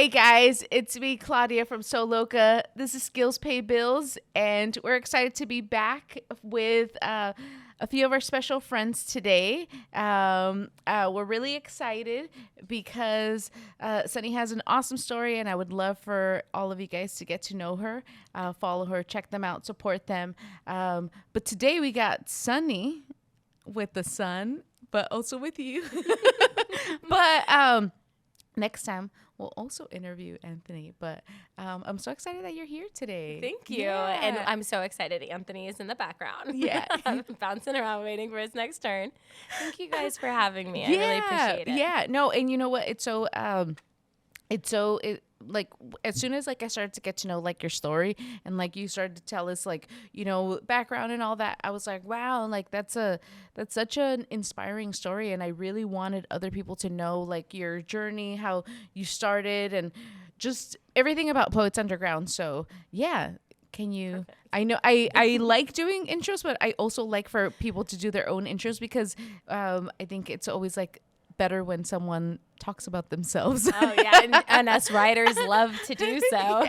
Hey guys, it's me, Claudia from Loka. This is Skills Pay Bills, and we're excited to be back with a few of our special friends today. We're really excited because Sunny has an awesome story, and I would love for all of you guys to get to know her, follow her, check them out, support them. But today we got Sunny with the sun, but also with you. But next time we'll also interview Anthony. But I'm so excited that you're here today. Thank you. Yeah. And I'm so excited Anthony is in the background. Yeah. I'm bouncing around waiting for his next turn. Thank you guys for having me. I really appreciate it. Yeah. No, and you know what? Like as soon as like I started to get to know like your story and like you started to tell us like, you know, background and all that, I was like, wow, like that's such an inspiring story, and I really wanted other people to know like your journey, how you started, and just everything about Poets Underground. So yeah, can you Perfect. I know I like doing intros, but I also like for people to do their own intros because I think it's always like better when someone talks about themselves. Oh yeah, and us writers love to do so.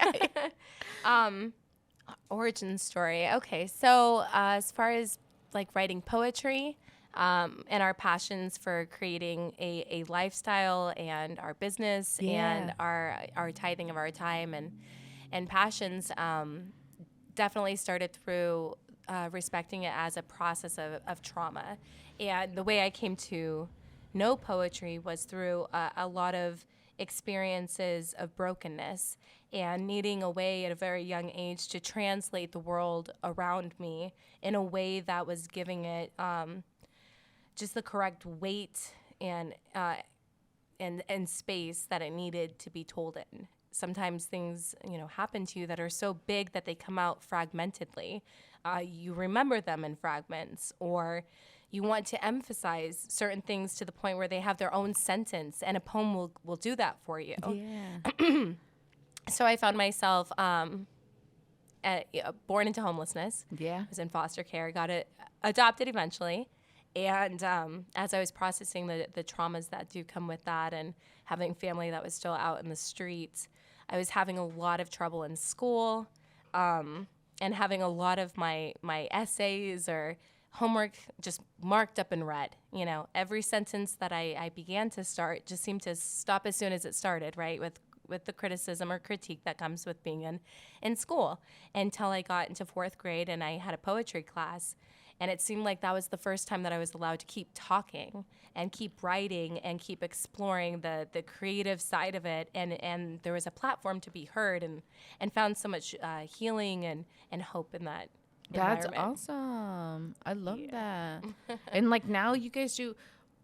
Origin story. Okay, so as far as like writing poetry, and our passions for creating a lifestyle and our business and our tithing of our time and passions, definitely started through respecting it as a process of trauma. And the way I came to know poetry was through a lot of experiences of brokenness and needing a way at a very young age to translate the world around me in a way that was giving it just the correct weight and space that it needed to be told in. Sometimes things, happen to you that are so big that they come out fragmentedly. You remember them in fragments, or you want to emphasize certain things to the point where they have their own sentence, and a poem will do that for you. Yeah. So I found myself born into homelessness. Yeah. I was in foster care, got adopted eventually. And as I was processing the traumas that do come with that and having family that was still out in the streets, I was having a lot of trouble in school and having a lot of my essays or homework just marked up in red. Every sentence that I began to start just seemed to stop as soon as it started, right, with the criticism or critique that comes with being in school, until I got into 4th grade and I had a poetry class. And it seemed like that was the first time that I was allowed to keep talking and keep writing and keep exploring the creative side of it. And there was a platform to be heard, and found so much healing and hope in that That's environment. awesome. I love that. And like now you guys do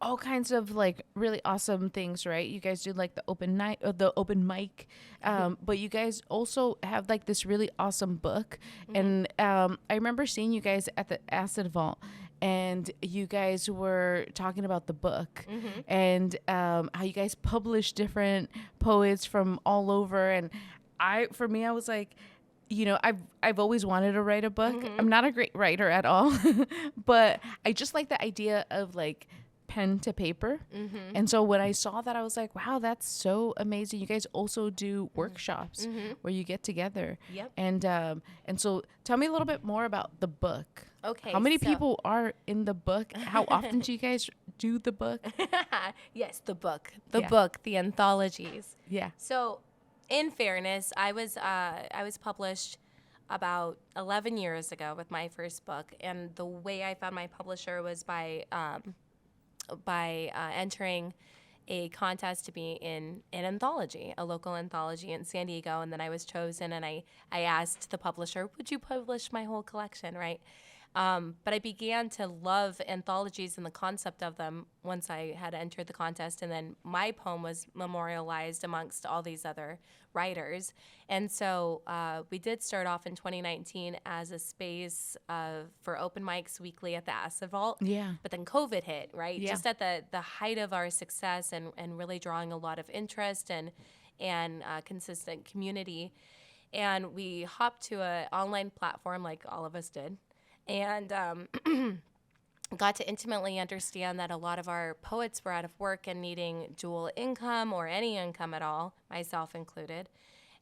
all kinds of like really awesome things, right? You guys do like the open night or the open mic, but you guys also have like this really awesome book. And I remember seeing you guys at the Acid Vault, and you guys were talking about the book and how you guys publish different poets from all over. And I was like, I've always wanted to write a book. I'm not a great writer at all, but I just like the idea of like pen to paper. And so when I saw that, I was like, wow, that's so amazing. You guys also do workshops where you get together. Yep. And so tell me a little bit more about the book. Okay. How many people are in the book? How often do you guys do the book? Yes, the book, Yeah. the anthologies. Yeah. So, in fairness, I was published about 11 years ago with my first book, and the way I found my publisher was by entering a contest to be in an anthology, a local anthology in San Diego, and then I was chosen, and I asked the publisher, would you publish my whole collection, right? But I began to love anthologies and the concept of them once I had entered the contest, and then my poem was memorialized amongst all these other writers. And so we did start off in 2019 as a space for open mics weekly at the Acid Vault. Yeah. But then COVID hit, right? Yeah. Just at the height of our success and really drawing a lot of interest and consistent community. And we hopped to an online platform like all of us did. And got to intimately understand that a lot of our poets were out of work and needing dual income or any income at all, myself included.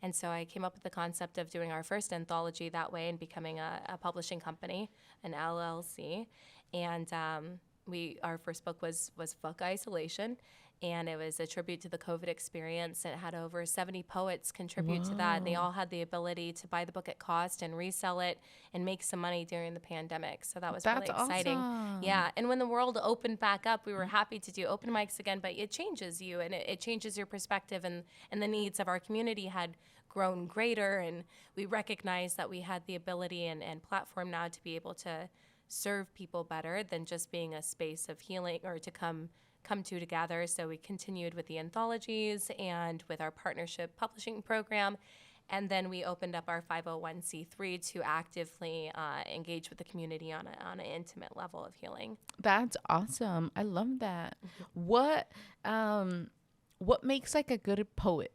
And so I came up with the concept of doing our first anthology that way and becoming a publishing company, an LLC. And our first book was Fuck Isolation. And it was a tribute to the COVID experience. It had over 70 poets contribute to that. And they all had the ability to buy the book at cost and resell it and make some money during the pandemic. So that was really exciting. Awesome. Yeah. And when the world opened back up, we were happy to do open mics again, but it changes you and it changes your perspective. And the needs of our community had grown greater. And we recognized that we had the ability and platform now to be able to serve people better than just being a space of healing or to come together. So we continued with the anthologies and with our partnership publishing program. And then we opened up our 501c3 to actively engage with the community on an intimate level of healing. That's awesome. I love that. What makes like a good poet?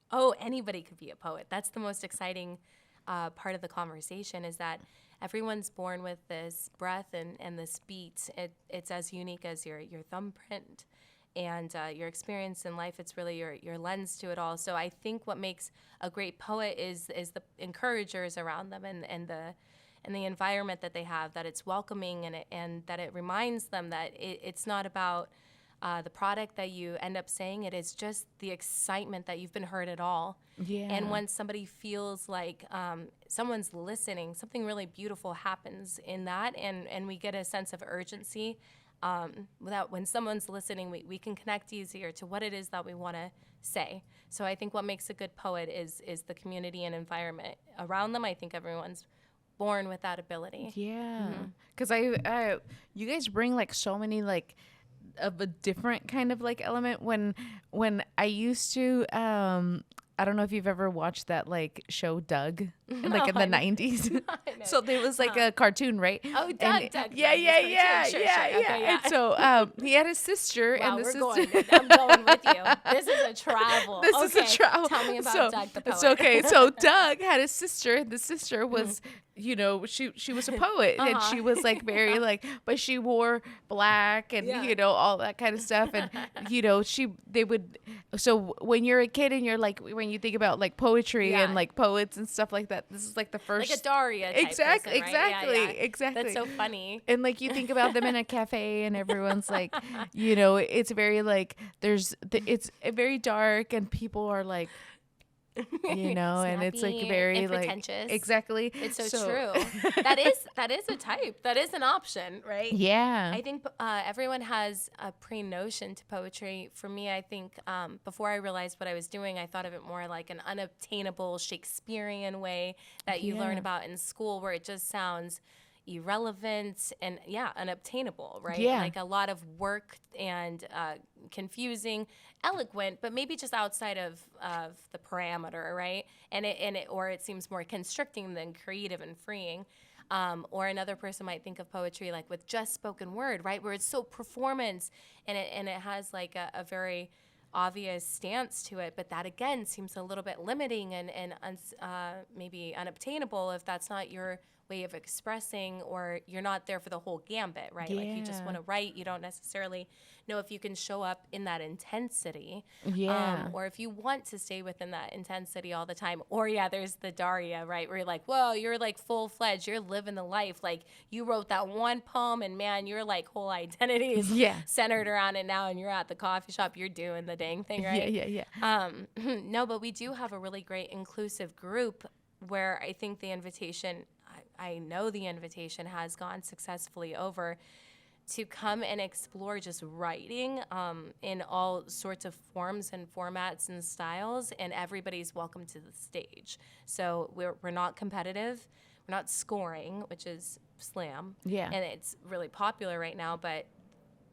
Oh, anybody could be a poet. That's the most exciting part of the conversation, is that everyone's born with this breath and this beat. It's as unique as your thumbprint and your experience in life. It's really your lens to it all. So I think what makes a great poet is the encouragers around them and the environment that they have, that it's welcoming and that it reminds them that it's not about the product that you end up saying. It is just the excitement that you've been heard at all. Yeah. And when somebody feels like someone's listening, something really beautiful happens in that, and we get a sense of urgency. When someone's listening, we can connect easier to what it is that we want to say. So I think what makes a good poet is the community and environment around them. I think everyone's born with that ability. Yeah. Because you guys bring like so many like of a different kind of like element. When I used to I don't know if you've ever watched that like show Doug, like in the 90s. So there was like a cartoon, right? Oh, Doug. Yeah. Okay, And so he had a sister, wow, and the we're sister. I'm going with you. This is a travel. This is a travel. Tell me about Doug the poet. It's okay. So Doug had a sister. The sister was, she was a poet, and she was like very like, but she wore black and all that kind of stuff, and so when you're a kid and you're like, when you think about like poetry and like poets and stuff like that, this is like the first, like a Daria type exactly, person, right? exactly. That's so funny. And like you think about them in a cafe, and everyone's like, it's very like it's very dark, and people are like, and it's like very like pretentious. Exactly. It's so true. That is a type. That is an option, right? Yeah. I think everyone has a pre-notion to poetry. For me, I think before I realized what I was doing, I thought of it more like an unobtainable Shakespearean way that you learn about in school, where it just sounds irrelevant and unobtainable, right? Like a lot of work and confusing, eloquent, but maybe just outside of the parameter, right? And it seems more constricting than creative and freeing. Or another person might think of poetry like with just spoken word, right? Where it's so performance and it has like a very obvious stance to it, but that again seems a little bit limiting and maybe unobtainable if that's not your way of expressing, or you're not there for the whole gambit, right? Like you just want to write, you don't necessarily know if you can show up in that intensity, or if you want to stay within that intensity all the time, or there's the Daria, right, where you're like, whoa, you're like full-fledged, you're living the life, like you wrote that one poem and man, your like whole identity is centered around it now, and you're at the coffee shop, you're doing the dang thing, right? No, but we do have a really great inclusive group where I think the invitation, I know the invitation has gone successfully over to come and explore just writing in all sorts of forms and formats and styles, and everybody's welcome to the stage. So we're not competitive, we're not scoring, which is slam, and it's really popular right now, but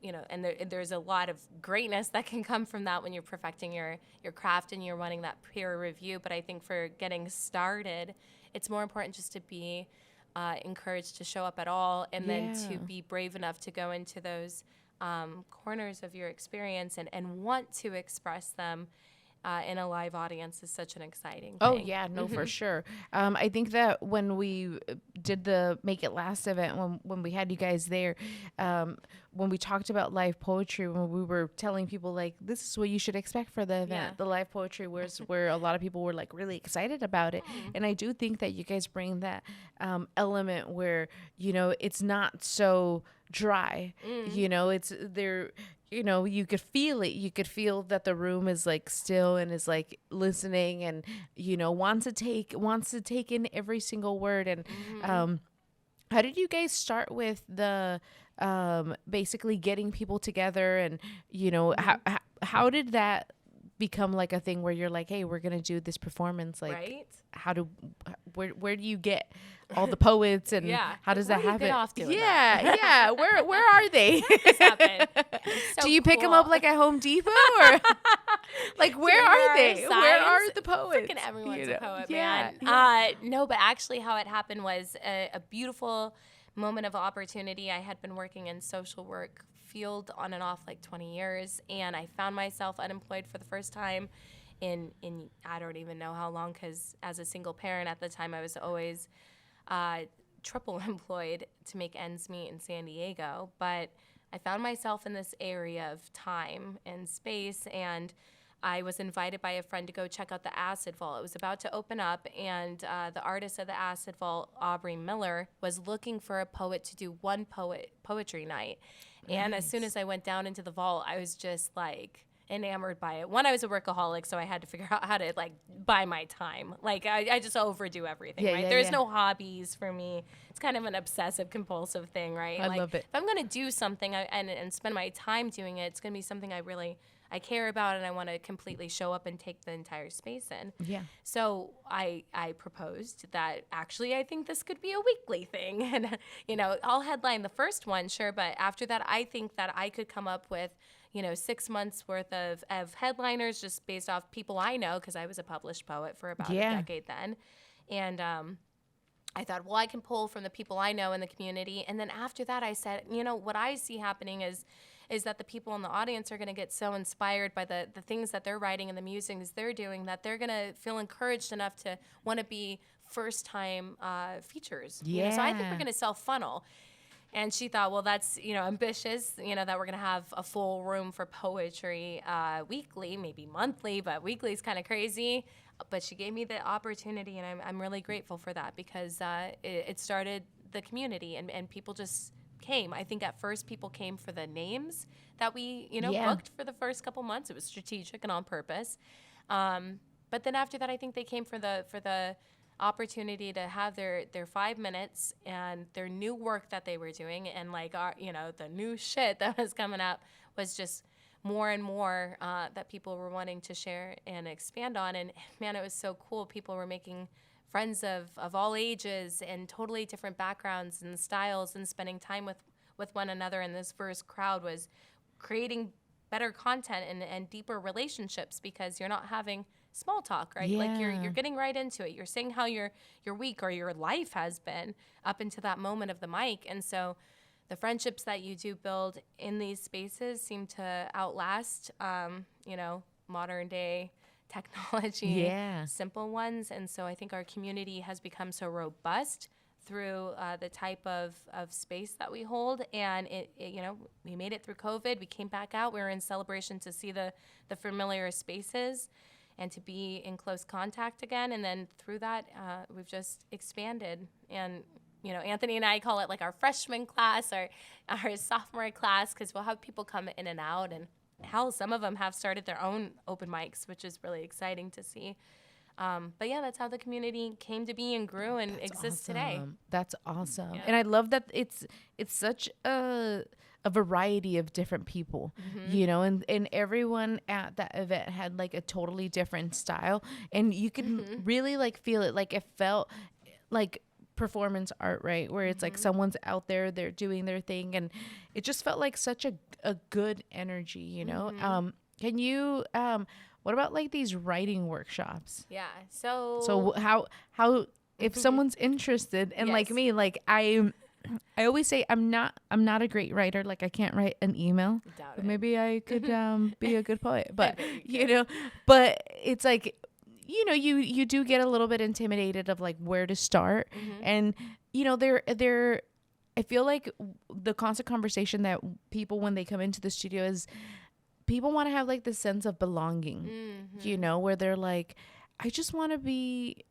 and there's a lot of greatness that can come from that when you're perfecting your craft and you're running that peer review. But I think for getting started, it's more important just to be encouraged to show up at all, and then to be brave enough to go into those corners of your experience and want to express them in a live audience is such an exciting Oh thing. yeah, no, for sure. I think that when we did the Make It Last event, when we had you guys there, when we talked about live poetry, when we were telling people like this is what you should expect for the event, Yeah. the live poetry was where a lot of people were like really excited about it, and I do think that you guys bring that element where it's not so dry. It's there. You could feel it. You could feel that the room is like still and is like listening and, wants to take in every single word. And how did you guys start with the basically getting people together and, how did that become like a thing where you're like, hey, we're going to do this performance? Like, Right? where do you get all the poets and how does that Where do you happen? get off doing Yeah. Where are they? This happened. So Do you pick them cool. up like at Home Depot or like where are they? Where are the poets? Freaking everyone's a poet, Yeah, man. No, but actually how it happened was a beautiful moment of opportunity. I had been working in social work field on and off like 20 years, and I found myself unemployed for the first time in I don't even know how long, because as a single parent at the time I was always triple employed to make ends meet in San Diego. But I found myself in this area of time and space, and I was invited by a friend to go check out the Acid Vault. It was about to open up, and the artist of the Acid Vault, Aubrey Miller, was looking for a poet to do one poetry night. And as soon as I went down into the vault, I was just like enamored by it. One, I was a workaholic, so I had to figure out how to like buy my time. Like I just overdo everything, right? There's no hobbies for me. It's kind of an obsessive compulsive thing, right? I love it. If I'm gonna do something and spend my time doing it, it's gonna be something I care about and I want to completely show up and take the entire space in. Yeah. So I proposed that actually I think this could be a weekly thing. And, I'll headline the first one, sure. But after that, I think that I could come up with, 6 months worth of headliners just based off people I know, because I was a published poet for about a decade then. And I thought, well, I can pull from the people I know in the community. And then after that, I said, what I see happening is that the people in the audience are going to get so inspired by the things that they're writing and the musings they're doing that they're going to feel encouraged enough to want to be first-time features. Yeah. So I think we're going to self-funnel. And she thought, well, that's, ambitious, that we're going to have a full room for poetry weekly, maybe monthly, but weekly is kind of crazy. But she gave me the opportunity, and I'm really grateful for that, because it started the community, and people just came. I think at first people came for the names that we, booked for the first couple months. It was strategic and on purpose. But then after that, I think they came for the opportunity to have their 5 minutes and their new work that they were doing, and like our, the new shit that was coming up was just more and more that people were wanting to share and expand on. And man, it was so cool. People were making friends of all ages and totally different backgrounds and styles, and spending time with one another. And this first crowd was creating better content and deeper relationships, because you're not having small talk, right? Like you're getting right into it. You're saying how your week or your life has been up into that moment of the mic. And so the friendships that you do build in these spaces seem to outlast, modern day technology, simple ones. And so I think our community has become so robust through the type of space that we hold. And we made it through COVID. We came back out. We were in celebration to see the familiar spaces and to be in close contact again. And then through that, we've just expanded. And Anthony and I call it like our freshman class or our sophomore class, because we'll have people come in and out, and hell, some of them have started their own open mics, which is really exciting to see. But yeah, that's how the community came to be and grew and exists today. That's awesome. Yeah. And I love that it's such a variety of different people, and everyone at that event had like a totally different style, and you can really like feel it. Like it felt like performance art, right? Where it's like someone's out there, they're doing their thing, and it just felt like such a good energy, Can you what about like these writing workshops? Yeah. So how if someone's interested, and like me, like I I always say I'm not a great writer. Like I can't write an email, Doubt but it. maybe I could be a good poet. But bet you you could. know, but it's like, you do get a little bit intimidated of like where to start, Mm-hmm. and there. I feel like the constant conversation that people when they come into the studio is people want to have like this sense of belonging, Mm-hmm. where they're like, I just want to be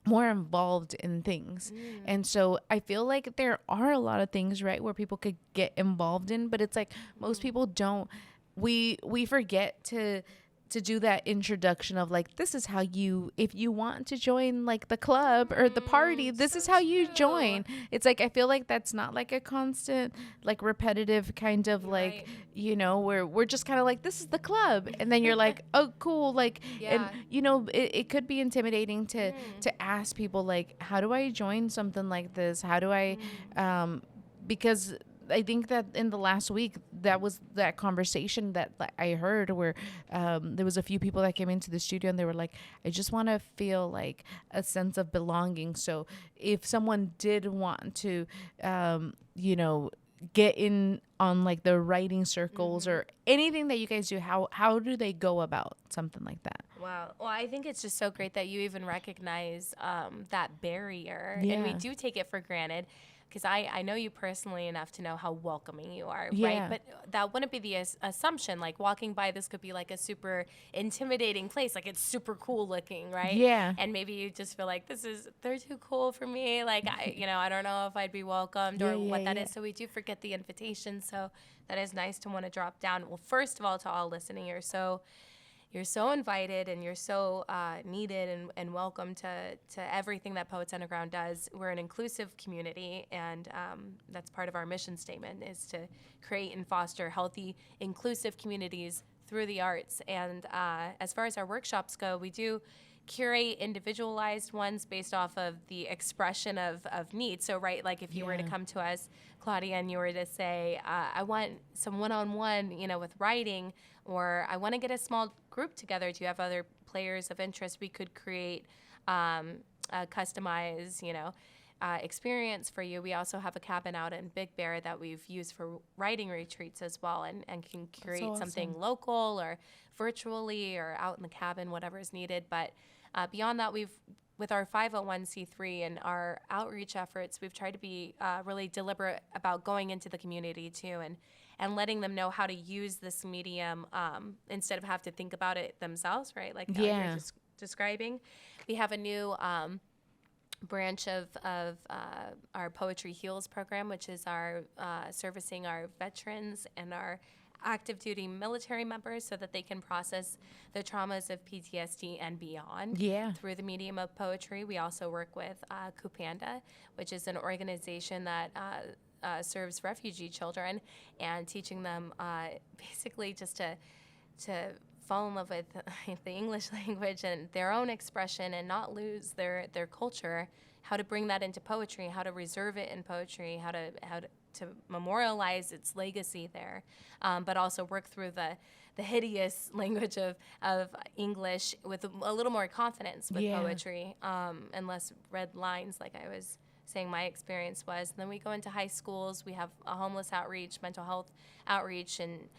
more involved in things. Mm. And so I feel like there are a lot of things, right, where people could get involved in, but it's like most Mm. people don't. We forget to do that introduction of like, this is how you, if you want to join like the club or the party, this So is how you true. join. It's like I feel like that's not like a constant, like repetitive kind of You're like, right. where we're just kind of like, this is the club, and then you're like, oh cool, like, and Yeah. it could be intimidating Mm. to ask people like, how do I join something like this, how do I Mm. because I think that in the last week, that was that conversation that I heard where there was a few people that came into the studio and they were like, I just want to feel like a sense of belonging. So if someone did want to, get in on like the writing circles Mm-hmm. or anything that you guys do, how do they go about something like that? Wow. Well, I think it's just so great that you even recognize that barrier. And we Yeah. do take it for granted because I know you personally enough to know how welcoming you are, right? Yeah. But that wouldn't be the assumption. Like walking by, this could be like a super intimidating place. Like it's super cool looking, right? Yeah. And maybe you just feel like they're too cool for me. Like, I don't know if I'd be welcomed or what that Yeah. is. So we do forget the invitation. So that is nice to want to drop down. Well, first of all, to all listening, you're so invited and you're so needed and welcome to everything that Poets Underground does. We're an inclusive community, and that's part of our mission statement is to create and foster healthy, inclusive communities through the arts. And as far as our workshops go, we do curate individualized ones based off of the expression of needs. So, right, like if you were to Yeah. come to us, Claudia, and you were to say, I want some one-on-one, with writing, or I want to get a small group together. Do you have other players of interest? We could create a customized, experience for you. We also have a cabin out in Big Bear that we've used for writing retreats as well, and can That's so create something awesome. local or virtually or out in the cabin, whatever is needed. But beyond that, with our 501c3 and our outreach efforts, we've tried to be really deliberate about going into the community too, and letting them know how to use this medium instead of have to think about it themselves, right? Like how you're Yeah. just describing. We have a new branch of our Poetry Heals program, which is our servicing our veterans and our active duty military members so that they can process the traumas of PTSD and beyond Yeah. through the medium of poetry. We also work with Kupanda, which is an organization that serves refugee children and teaching them basically just to fall in love with the English language and their own expression and not lose their culture, how to bring that into poetry, how to reserve it in poetry, how to memorialize its legacy there, but also work through the hideous language of English with a little more confidence with Yeah. poetry, and less red lines like I was saying my experience was. And then we go into high schools. We have a homeless outreach, mental health outreach, and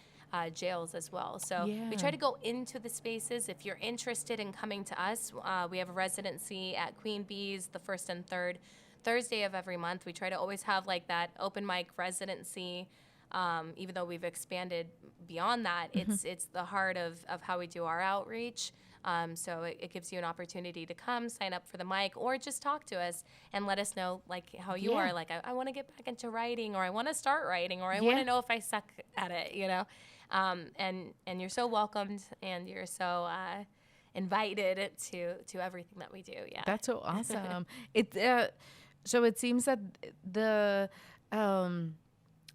jails as well. So we try Yeah. to go into the spaces. If you're interested in coming to us, we have a residency at Queen Bee's the first and third Thursday of every month. We try to always have like that open mic residency. Even though we've expanded beyond that, it's the heart of how we do our outreach. So it gives you an opportunity to come, sign up for the mic, or just talk to us and let us know like how you Yeah. are. Like I want to get back into writing, or I want to start writing, or I want Yeah. to know if I suck at it. And you're so welcomed, and you're so invited to everything that we do. Yeah. That's so awesome. It so it seems that the um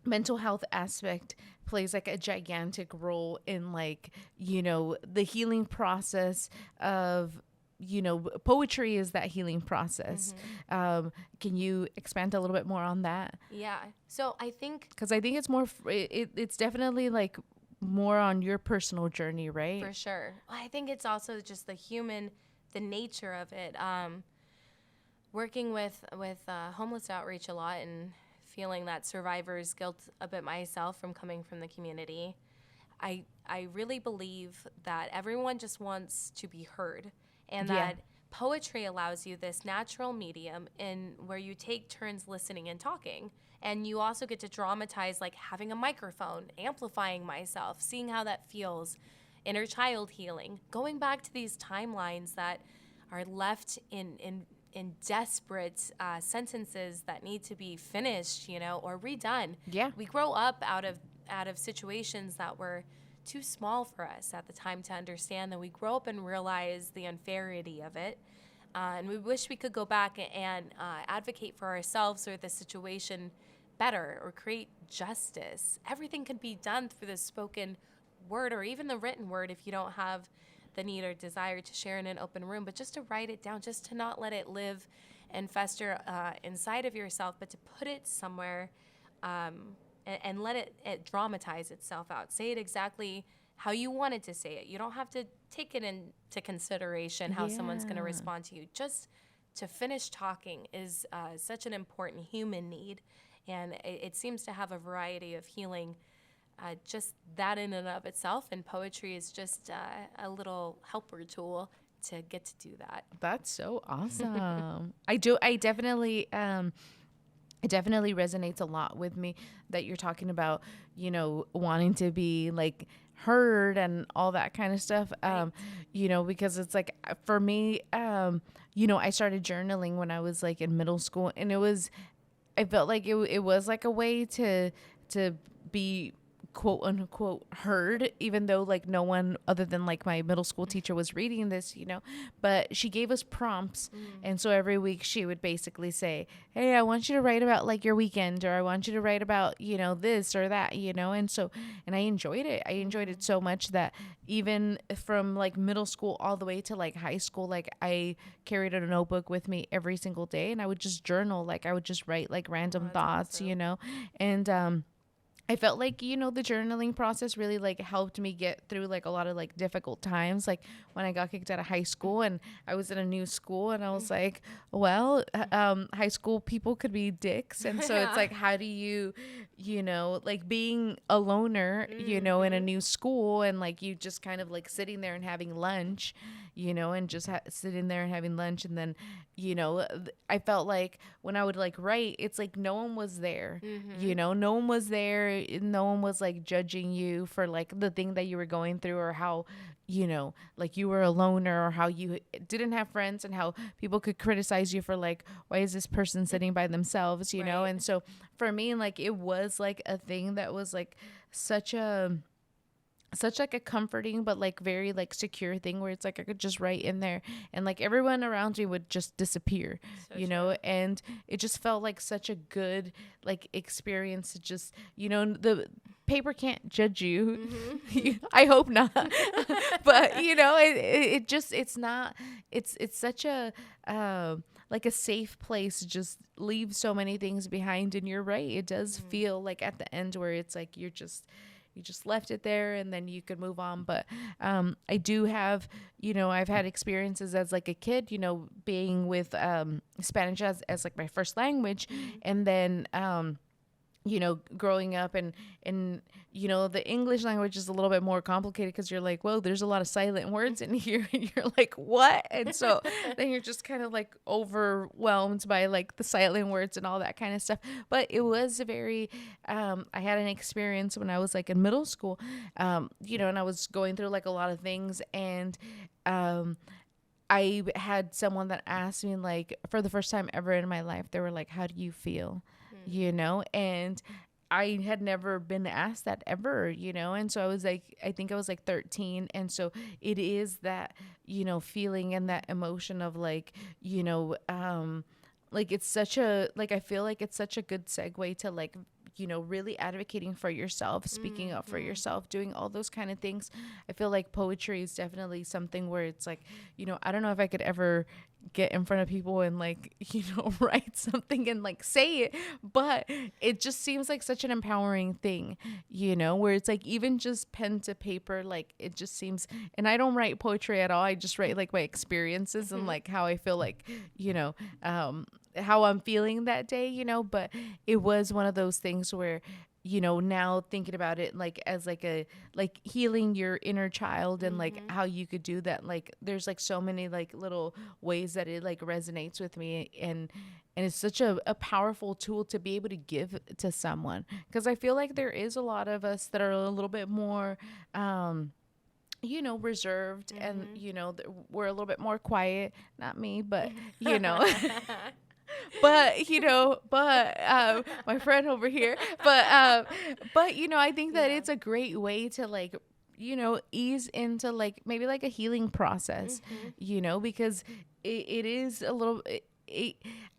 mental health aspect plays like a gigantic role in like, the healing process of, poetry is that healing process. Can you expand a little bit more on that? Yeah. So I think Because I think it's more it's definitely like more on your personal journey, right? for sure. I think it's also just the nature of it. working with homeless outreach a lot and feeling that survivor's guilt a bit myself from coming from the community, I really believe that everyone just wants to be heard, and Yeah. that poetry allows you this natural medium in where you take turns listening and talking. And you also get to dramatize, like having a microphone, amplifying myself, seeing how that feels, inner child healing, going back to these timelines that are left in desperate sentences that need to be finished, or redone. Yeah. We grow up out of situations that were too small for us at the time to understand. Then we grow up and realize the unfairity of it. And we wish we could go back and advocate for ourselves or the situation better or create justice. Everything can be done through the spoken word or even the written word if you don't have the need or desire to share in an open room, but just to write it down, just to not let it live and fester inside of yourself, but to put it somewhere and let it dramatize itself out. Say it exactly how you wanted to say it. You don't have to take it into consideration how someone's going to respond to you. Just to finish talking is such an important human need, and it seems to have a variety of healing. Just that in and of itself, and poetry is just a little helper tool to get to do that. That's so awesome. I definitely it definitely resonates a lot with me that you're talking about, wanting to be like heard and all that kind of stuff. Right. Because it's like for me, I started journaling when I was like in middle school, and I felt like it was like a way to be quote unquote heard, even though like no one other than like my middle school teacher was reading this, but she gave us prompts. And so every week she would basically say, hey, I want you to write about like your weekend, or I want you to write about, this or that, and I enjoyed it so much that even from like middle school all the way to like high school, like I carried a notebook with me every single day, and I would just journal, like I would just write like random thoughts, awesome. and I felt like, the journaling process really like helped me get through like a lot of like difficult times. Like when I got kicked out of high school and I was in a new school, and I was like, well, high school people could be dicks. And so it's like, how do you, like being a loner, in a new school, and like you just kind of like sitting there and having lunch, and just sitting there and having lunch. And then, I felt like when I would like write, it's like no one was there, no one was there. No one was like judging you for like the thing that you were going through, or how, like you were a loner, or how you didn't have friends, and how people could criticize you for like, why is this person sitting by themselves, Right. And so for me, like it was like a thing that was like such like a comforting but like very like secure thing, where it's like I could just write in there, and like everyone around me would just disappear, So true. and it just felt like such a good like experience to just, the paper can't judge you. I hope not. But it's such a like a safe place to just leave so many things behind. And you're right, it does feel like at the end where it's like you just left it there, and then you could move on. But I do have, I've had experiences as like a kid, being with Spanish as like my first language, and then growing up and the English language is a little bit more complicated, because you're like, whoa, there's a lot of silent words in here. And you're like, what? And so then you're just kind of like overwhelmed by like the silent words and all that kind of stuff. But it was a very, I had an experience when I was like in middle school, and I was going through like a lot of things, and I had someone that asked me, like, for the first time ever in my life, they were like, how do you feel? And I had never been asked that ever, and so I was like, I think I was like 13. And so it is that, feeling and that emotion of like, like it's such a, like, I feel like it's such a good segue to like, really advocating for yourself, speaking up for yourself, doing all those kind of things. I feel like poetry is definitely something where it's like, I don't know if I could ever get in front of people and like, write something and like say it, but it just seems like such an empowering thing, where it's like even just pen to paper, like it just seems, and I don't write poetry at all. I just write like my experiences and like how I feel like, how I'm feeling that day, but it was one of those things where, now thinking about it like as like a like healing your inner child and like how you could do that, like there's like so many like little ways that it like resonates with me, and it's such a powerful tool to be able to give to someone, because I feel like there is a lot of us that are a little bit more reserved, and we're a little bit more quiet, not me, but but my friend over here, but I think that it's a great way to like ease into like maybe like a healing process, because it is a little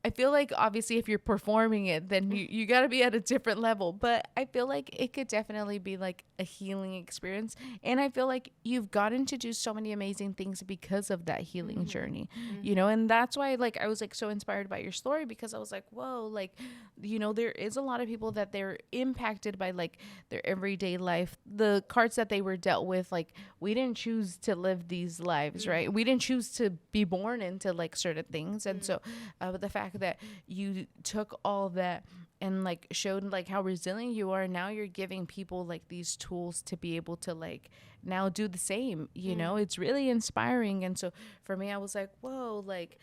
I feel like obviously if you're performing it, then you got to be at a different level, but I feel like it could definitely be like a healing experience, and I feel like you've gotten to do so many amazing things because of that healing journey, and that's why like I was like so inspired by your story, because I was like, whoa, like there is a lot of people that they're impacted by like their everyday life, the cards that they were dealt with. Like we didn't choose to live these lives, right? We didn't choose to be born into like certain things, and so but the fact that you took all that and like showed like how resilient you are, now you're giving people like these tools to be able to like now do the same, it's really inspiring. And so for me, I was like, whoa, like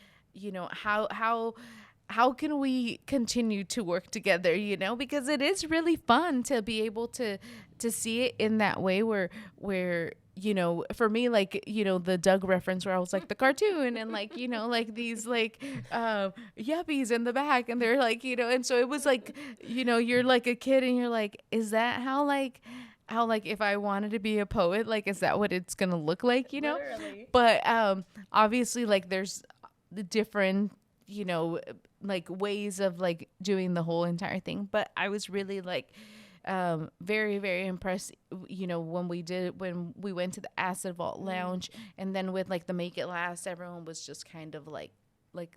how can we continue to work together, because it is really fun to be able to see it in that way where for me, like, the Doug reference where I was like the cartoon and like, like these like yuppies in the back, and they're like, and so it was like, you're like a kid and you're like, is that how like if I wanted to be a poet, like is that what it's gonna look like, Literally. But obviously like there's the different like ways of like doing the whole entire thing. But I was really like very, very impressed, when we went to the Acid Vault Lounge, and then with like the Make It Last, everyone was just kind of like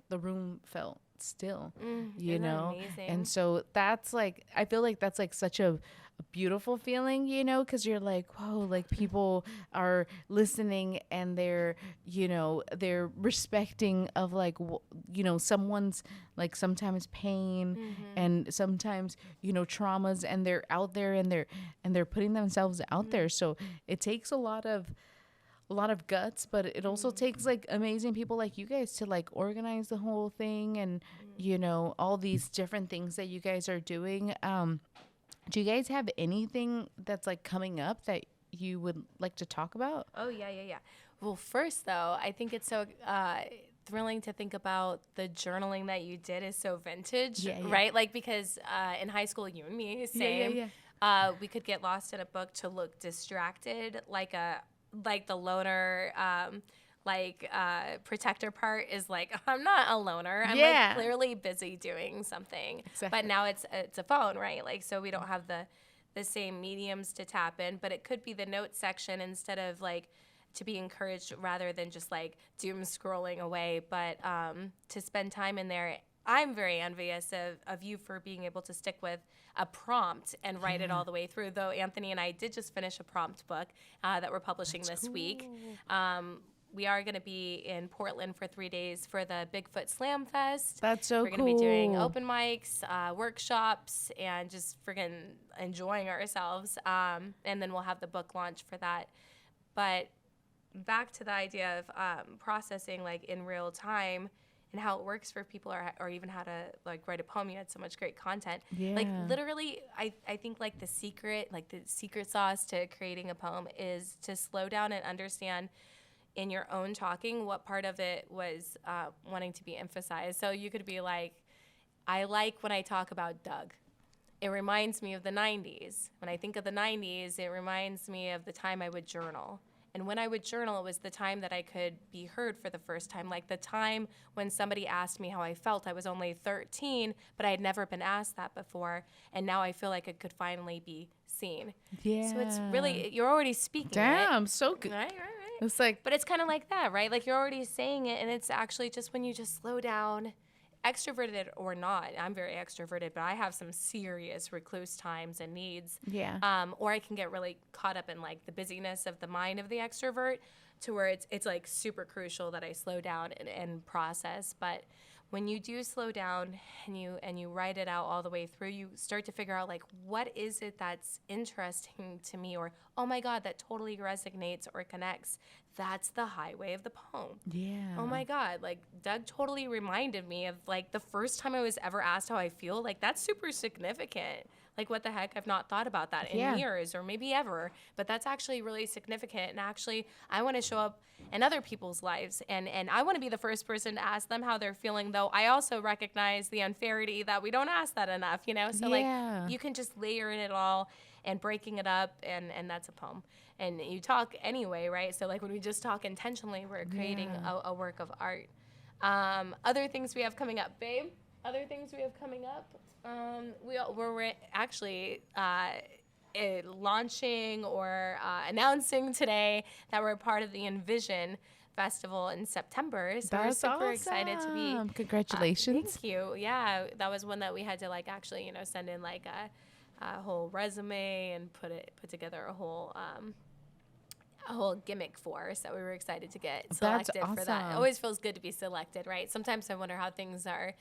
the room felt still, Isn't that amazing? and so that's like, I feel like that's like such a beautiful feeling, because you're like, whoa, like people are listening, and they're respecting of like someone's like sometimes pain and sometimes traumas, and they're out there, and they're putting themselves out there. So it takes a lot of guts, but it also takes like amazing people like you guys to like organize the whole thing, and all these different things that you guys are doing. Do you guys have anything that's like coming up that you would like to talk about? Oh, yeah. Well, first though, I think it's so thrilling to think about the journaling that you did is so vintage, right? Like, because in high school, you and me, same. We could get lost in a book to look distracted, like the loner, protector part is like, I'm not a loner. I'm like clearly busy doing something. Exactly. But now it's a phone, right? Like, so we don't have the same mediums to tap in, but it could be the notes section instead of like to be encouraged rather than just like doom scrolling away, but to spend time in there. I'm very envious of you for being able to stick with a prompt and write it all the way through, though Anthony and I did just finish a prompt book that we're publishing this week. We are going to be in Portland for 3 days for the Bigfoot Slam Fest. That's so cool. We're going to be doing open mics, workshops, and just friggin' enjoying ourselves. And then we'll have the book launch for that. But back to the idea of processing like in real time and how it works for people, or even how to like write a poem. You had so much great content. Like literally, I think like the secret sauce to creating a poem is to slow down and understand in your own talking what part of it was wanting to be emphasized. So you could be like, I like when I talk about Doug. It reminds me of the 90s. When I think of the 90s, it reminds me of the time I would journal. And when I would journal, it was the time that I could be heard for the first time. Like the time when somebody asked me how I felt. I was only 13, but I had never been asked that before. And now I feel like it could finally be seen. Yeah. So it's really, you're already speaking. Damn, so good. Right. It's like, But it's kind of like that, right? Like you're already saying it, and it's actually just when you just slow down, extroverted or not. I'm very extroverted, but I have some serious recluse times and needs. yeah. Or I can get really caught up in like the busyness of the mind of the extrovert, to where it's like super crucial that I slow down and process. But when you do slow down and you write it out all the way through, you start to figure out like, what is it that's interesting to me, or oh my God, that totally resonates or connects. That's the highway of the poem. Yeah. Oh my God, like Doug totally reminded me of like the first time I was ever asked how I feel. Like that's super significant. Like what the heck? I've not thought about that in years or maybe ever, but that's actually really significant. And actually, I want to show up in other people's lives, and I want to be the first person to ask them how they're feeling, though I also recognize the unfairity that we don't ask that enough, you know? So like you can just layer in it all and breaking it up, and that's a poem. And you talk anyway, right? So like when we just talk intentionally, we're creating a work of art. Other things we have coming up, babe. Other things we have coming up. We're actually launching or announcing today that we're part of the Envision Festival in September. So That's we're super awesome. excited to be. Congratulations. Thank you. Yeah, that was one that we had to like actually, you know, send in like a whole resume and put together a whole gimmick for. So we were excited to get selected for that. It awesome. always feels good to be selected, right? Sometimes I wonder how things are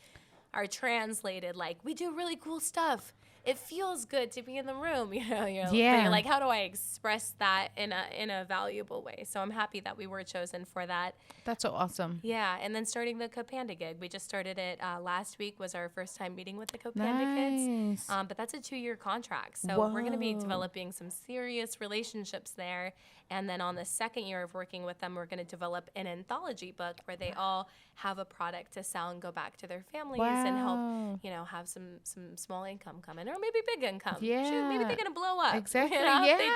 translated. Like, we do really cool stuff. It feels good to be in the room, you know. But you're like, how do I express that in a valuable way? So I'm happy that we were chosen for that. That's so awesome. Yeah, and then starting the Copanda gig. We just started it last week. Was our first time meeting with the Copanda kids. But that's a 2-year contract. So we're going to be developing some serious relationships there. And then on the second year of working with them, we're going to develop an anthology book where they all have a product to sell and go back to their families and help, you know, have some small income come in, or maybe big income. Yeah. Shoot, maybe they're going to blow up. Exactly. You know, Yeah. they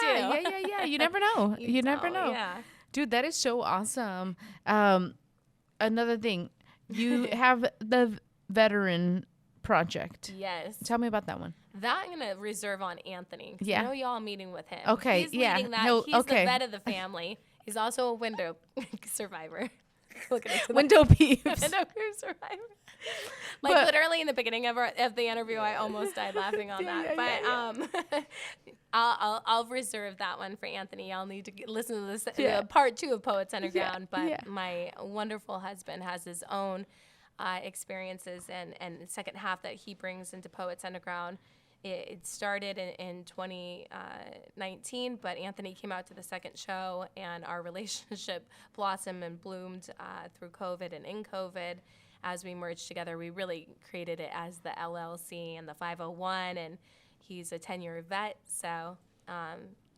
do. Yeah. You never know. You never don't, know. Yeah. Dude, that is so awesome. Another thing, you have the veteran project. Yes. Tell me about that one. That I'm going to reserve on Anthony. Yeah. I know y'all meeting with him. Okay, He's yeah. leading that. He'll- He's okay. the vet of the family. He's also a window survivor. Look at it. Window peeps. Window survivor. Like But- literally in the beginning of the interview, I almost died laughing on that. But I'll reserve that one for Anthony. I'll need to listen to this part 2 of Poets Underground. But my wonderful husband has his own experiences and the second half that he brings into Poets Underground. It started in 2019, but Anthony came out to the second show, and our relationship blossomed and bloomed through COVID and in COVID. As we merged together, we really created it as the LLC and the 501, and he's a 10-year vet, so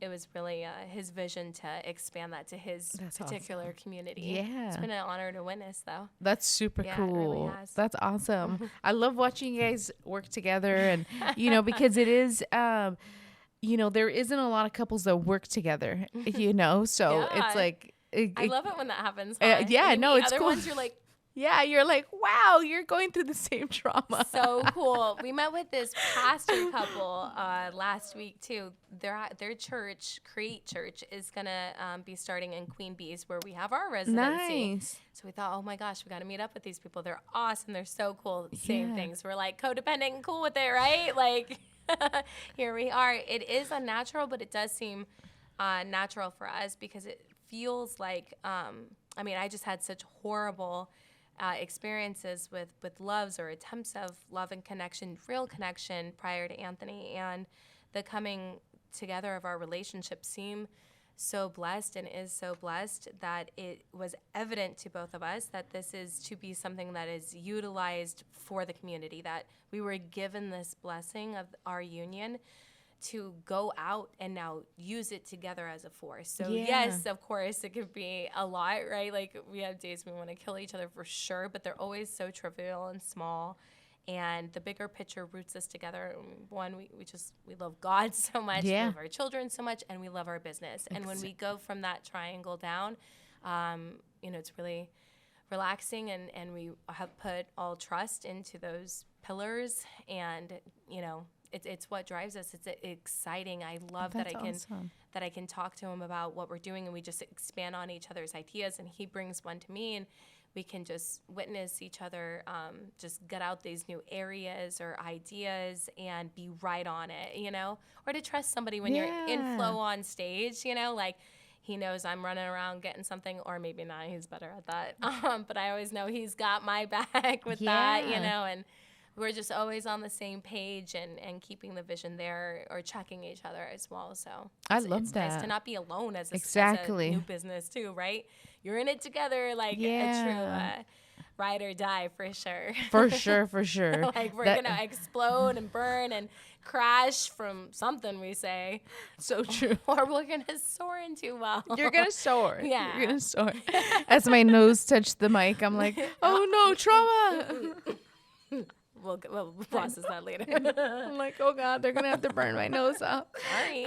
it was really his vision to expand that to his particular community. Yeah. It's been an honor to witness, though. That's super Yeah, cool. it really has. That's awesome. I love watching you guys work together, and you know, because it is you know, there isn't a lot of couples that work together, you know, so it's like I love it when that happens. yeah, no, it's other cool. ones you're like, yeah, you're like, wow, you're going through the same trauma. so cool. We met with this pastor couple last week too. Their church, Create Church, is gonna be starting in Queen Bee's, where we have our residency. Nice. So we thought, oh my gosh, we got to meet up with these people. They're awesome. They're so cool. Same things. We're like codependent and cool with it, right? Like here we are. It is unnatural, but it does seem natural for us because it feels like. I mean, I just had such horrible experiences with loves or attempts of love and connection, real connection prior to Anthony, and the coming together of our relationship seemed so blessed and is so blessed that it was evident to both of us that this is to be something that is utilized for the community, that we were given this blessing of our union to go out and now use it together as a force. So yes, of course, it could be a lot, right? Like we have days we want to kill each other for sure, but they're always so trivial and small. And the bigger picture roots us together. One, we love God so much, we love our children so much, and we love our business. And when we go from that triangle down, you know, it's really relaxing, and we have put all trust into those pillars, and, you know, it's what drives us. It's exciting. I love that I can that I can talk to him about what we're doing, and we just expand on each other's ideas, and he brings one to me, and we can just witness each other just get out these new areas or ideas and be right on it, or to trust somebody when you're in flow on stage, like he knows I'm running around getting something, or maybe not, he's better at that. But I always know he's got my back with that, and we're just always on the same page and keeping the vision there or checking each other as well. So I love it's that. nice to not be alone as a new business too, right? You're in it together, like a true ride or die for sure. For sure. Like we're going to explode and burn and crash from something we say. So true. Or we're going to soar into You're going to soar. Yeah. You're going to soar. As my nose touched the mic, I'm like, oh no, trauma. We'll process that later. I'm like, oh God, they're going to have to burn my nose off. Sorry.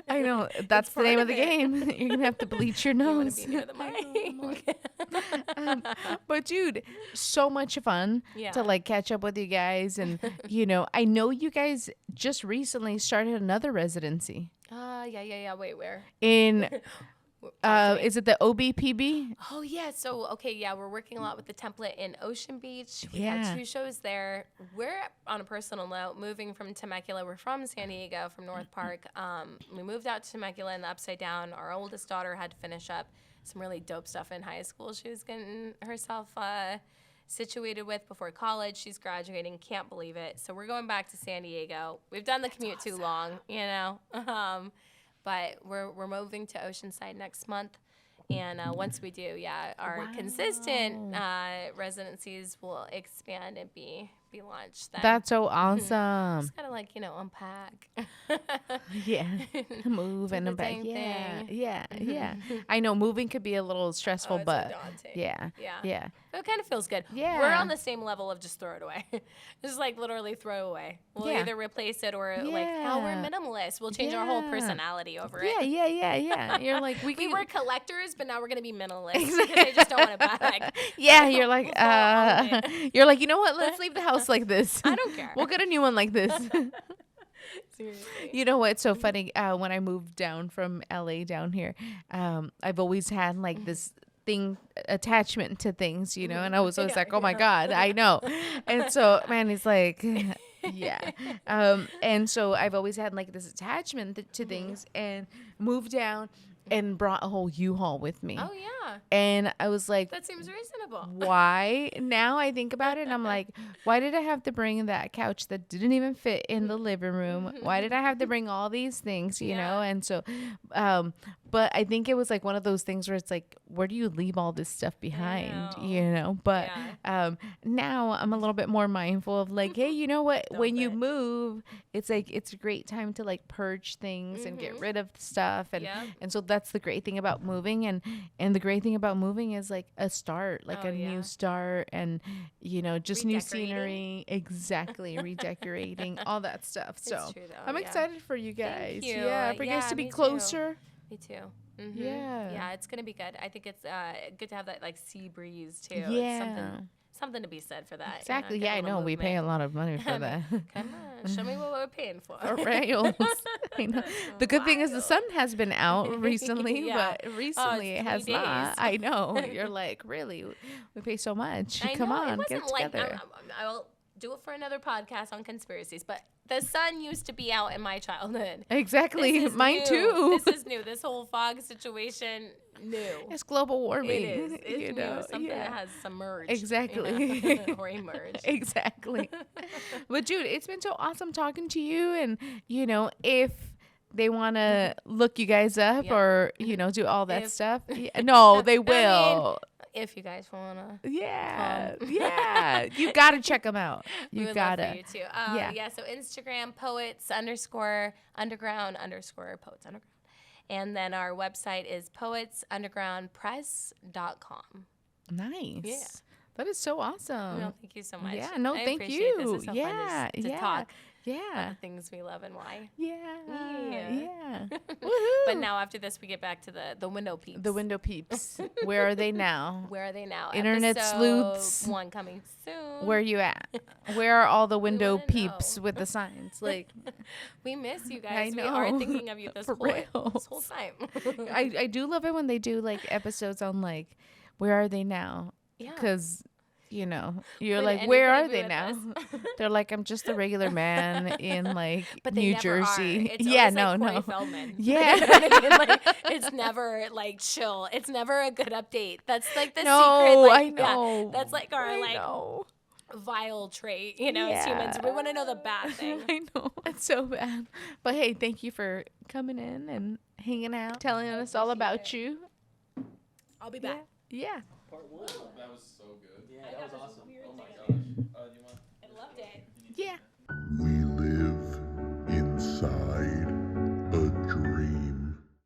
I know. That's the name of the game. You're going to have to bleach your nose. You want to be near the mic. But dude, so much fun to like catch up with you guys. And, I know you guys just recently started another residency. Yeah. Wait, where? In... is it the OBPB? Oh, yeah. So, we're working a lot with the template in Ocean Beach. We had 2 shows there. We're, on a personal note, moving from Temecula. We're from San Diego, from North Park. We moved out to Temecula in the Upside Down. Our oldest daughter had to finish up some really dope stuff in high school. She was getting herself situated with before college. She's graduating. Can't believe it. So we're going back to San Diego. We've done the commute too long, But we're moving to Oceanside next month. And once we do, our consistent residencies will expand and be launched then. That's so awesome. Just gotta unpack. Move and unpack. Yeah. I know moving could be a little stressful, but daunting. Yeah. But it kind of feels good. Yeah. We're on the same level of just throw it away. Just like literally throw away. We'll either replace it or like now we're minimalist. We'll change our whole personality over it. Yeah. You're like we were collectors, but now we're gonna be minimalists because I just don't want it back. Yeah, you're like you're like, you know what? Let's leave the house like this. I don't care. We'll get a new one like this. Seriously. You know what's so funny? When I moved down from LA down here, I've always had like this attachment to things, and I was always like, oh my God, I know. And so, man, he's like, yeah. And so I've always had like this attachment to things, and moved down and brought a whole U-Haul with me. Oh, yeah. And I was like, that seems reasonable. Why? Now I think about it, and I'm like, why did I have to bring that couch that didn't even fit in the living room? Why did I have to bring all these things, know? And so, but I think it was like one of those things where it's like, where do you leave all this stuff behind, But now I'm a little bit more mindful of like, hey, you know what? When you move, it's like, it's a great time to like purge things and get rid of stuff. And so that's the great thing about moving. And the great thing about moving is like a start, like new start, and, just new scenery. Exactly. Redecorating, all that stuff. So true, I'm excited for you guys. Thank you. Yeah. For you guys to be closer. Me too. Mm-hmm. Yeah, it's gonna be good. I think it's good to have that like sea breeze too. Yeah, it's something to be said for that. Exactly. Yeah, I know. We pay a lot of money for that. Come on, show me what we're paying for. For rails. I know. The good thing is the sun has been out recently, but recently it has not. I know. You're like, really? We pay so much. Come on, get it together. I'll do it for another podcast on conspiracies, but the sun used to be out in my childhood. Exactly. Mine new. too. This is new. This whole fog situation, new. It's global warming. It is. It's new. Something that has submerged. Exactly. Or emerged. Exactly. But dude, it's been so awesome talking to you. And, if they want to look you guys up or, do all that stuff. No, they will. If you guys wanna, yeah, you gotta check them out. You gotta. Love for you too. So Instagram poets_underground_poets underground, and then our website is poetsundergroundpress.com. Nice. Yeah. That is so awesome. No, thank you so much. Yeah, no, I thank appreciate you. This is so fun to talk. Yeah. the things we love and why. Yeah. Yeah. Woohoo. But now after this, we get back to the window peeps. The window peeps. Where are they now? Where are they now? Internet Episode sleuths. 1 coming soon. Where are you at? Where are all the window wanna peeps know. with the signs? Like, We miss you I guys. know. We are thinking of you this For whole time. I do love it when they do like episodes on like, where are they now? Yeah. Because, you know, you're Would like, where anybody are be they with now? us? They're like, I'm just a regular man in like But they New never Jersey. Are. It's Yeah, always no, like Corey no. Feldman. Yeah. You know what I mean? Like, it's never like chill. It's never a good update. That's like the secret. No, Like, I know. Yeah, that's like our I like know. vile trait, you know, as humans. We want to know the bad thing. I know. It's so bad. But hey, thank you for coming in and hanging out, telling us all about you. I'll be back. Yeah. Part 1. That was so good. Yeah, that was awesome. Oh my gosh. Do you want? I loved it. Yeah.